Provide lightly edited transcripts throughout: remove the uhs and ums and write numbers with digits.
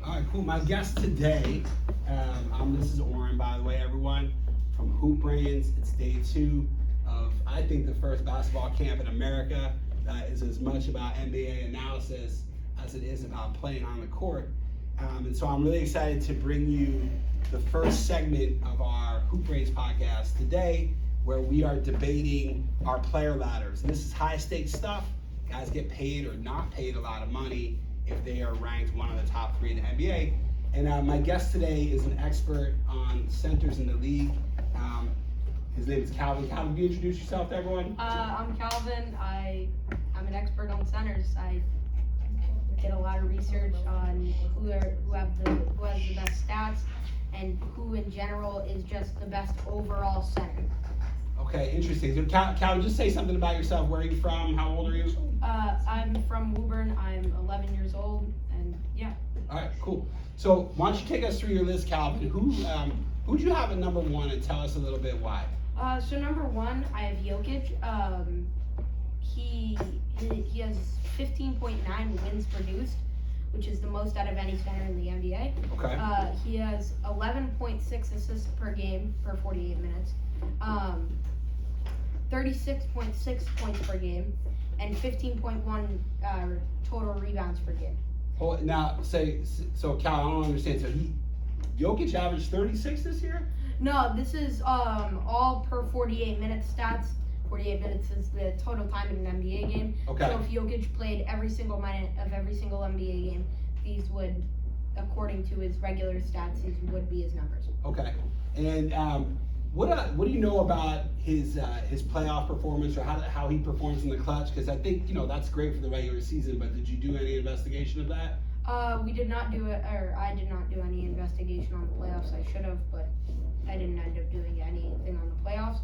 All right, cool. My guest today, this is Oren, by the way, everyone, from Hoop Brains. It's day 2 of, I think, the first basketball camp in America that is as much about NBA analysis as it is about playing on the court. And so I'm really excited to bring you the first segment of our Hoop Brains podcast today, where we are debating our player ladders. And this is high stakes stuff. Guys get paid or not paid a lot of money if they are ranked one of the top 3 in the NBA. And my guest today is an expert on centers in the league. His name is Calvin. Calvin, can you introduce yourself to everyone? I'm Calvin. I'm an expert on centers. I did a lot of research on who has the best stats and who in general is just the best overall center. Okay, interesting. So Calvin, just say something about yourself. Where are you from? How old are you? I'm from Woburn. I'm 11 years old, and yeah. All right, cool. So why don't you take us through your list, Calvin? Who'd you have at number 1, and tell us a little bit why? So number 1, I have Jokic. He has 15.9 wins produced, which is the most out of any center in the NBA. Okay. He has 11.6 assists per game per 48 minutes, 36.6 points per game, and 15.1 total rebounds per game. Oh, now, so Cal, I don't understand. So Jokic averaged 36 this year? No, this is all per 48 minute stats. 48 minutes is the total time in an NBA game. Okay. So if Jokic played every single minute of every single NBA game, these would, according to his regular stats, these would be his numbers. Okay. And what do you know about his playoff performance, or how he performs in the clutch? Because I think that's great for the regular season. But did you do any investigation of that? We did not do it, or I did not do any investigation on the playoffs. I should have, but I didn't end up doing anything on the playoffs.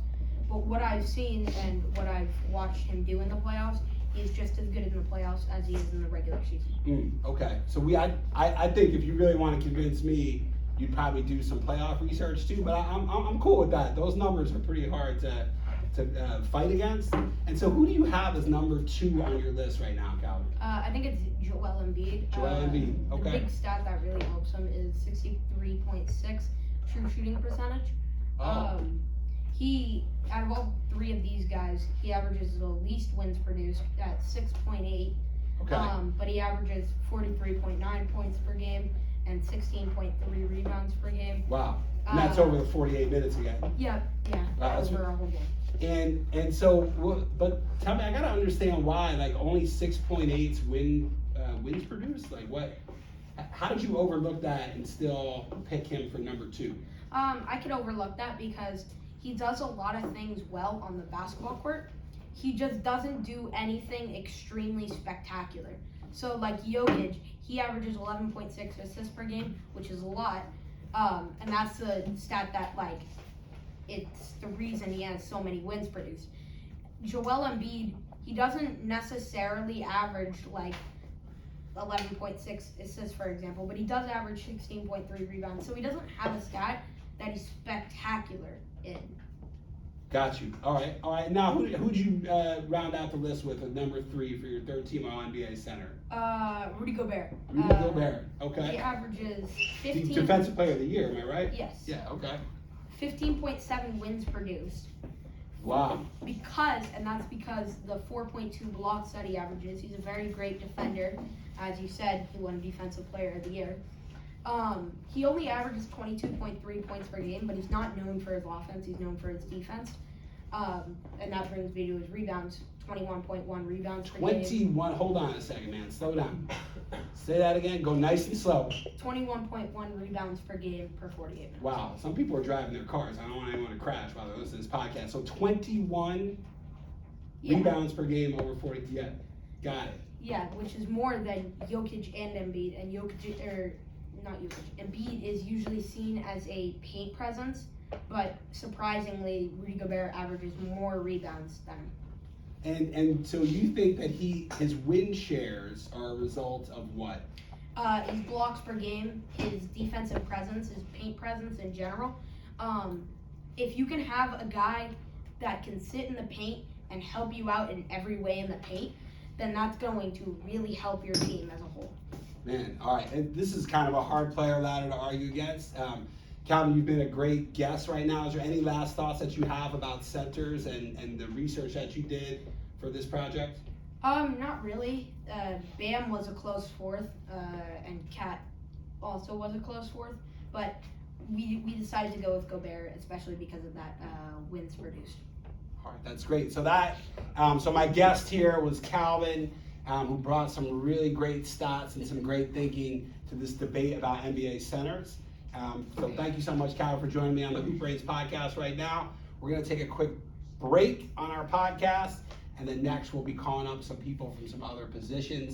But what I've seen and what I've watched him do in the playoffs, he's just as good in the playoffs as he is in the regular season. Okay. So I think if you really want to convince me, you'd probably do some playoff research too. But I'm cool with that. Those numbers are pretty hard to fight against. And so who do you have as number 2 on your list right now, Calvin? I think it's Joel Embiid. Joel Embiid. Okay. The big stat that really helps him is 63.6 true shooting percentage. Oh. He, out of all 3 of these guys, he averages the least wins produced at 6.8. Okay. But he averages 43.9 points per game and 16.3 rebounds per game. Wow. And that's over the 48 minutes again. Yeah. Wow, Over a whole game. And so, but tell me, I gotta understand why only 6.8 wins produced. How did you overlook that and still pick him for number 2? I could overlook that because he does a lot of things well on the basketball court. He just doesn't do anything extremely spectacular. So like Jokic, he averages 11.6 assists per game, which is a lot. And that's the stat that it's the reason he has so many wins produced. Joel Embiid, he doesn't necessarily average 11.6 assists, for example, but he does average 16.3 rebounds. So he doesn't have a stat that he's spectacular in. Got you. All right. Now, who'd you round out the list with at number 3 for your third team All-NBA center? Rudy Gobert. Rudy Gobert. Okay. He averages 15. Defensive Player of the Year. Am I right? Yes. Yeah. Okay. 15.7 wins produced. Wow. That's because the 4.2 blocks that he averages. He's a very great defender. As you said, he won Defensive Player of the Year. He only averages 22.3 points per game, but he's not known for his offense. He's known for his defense. And that brings me to his rebounds, 21.1 rebounds per game. 21. Hold on a second, man. Slow down. Say that again. Go nice and slow. 21.1 rebounds per game per 48 minutes. Wow. Some people are driving their cars. I don't want anyone to crash while they're listening to this podcast. So 21 rebounds per game over 40. Yeah. Got it. Yeah, which is more than Jokic and Embiid. And Embiid is usually seen as a paint presence, but surprisingly, Rudy Gobert averages more rebounds than him. And so you think that his win shares are a result of what? His blocks per game, his defensive presence, his paint presence in general. If you can have a guy that can sit in the paint and help you out in every way in the paint, then that's going to really help your team as a whole. Man, all right. And this is kind of a hard player ladder to argue against. Calvin, you've been a great guest right now. Is there any last thoughts that you have about centers and the research that you did for this project? Not really. Bam was a close fourth, and Cat also was a close fourth, but we decided to go with Gobert, especially because of that wins produced. All right, that's great. So so my guest here was Calvin, who brought some really great stats and some great thinking to this debate about NBA centers. So thank you so much, Calvin, for joining me on the Hoop Brains podcast right now. We're going to take a quick break on our podcast, and then next we'll be calling up some people from some other positions.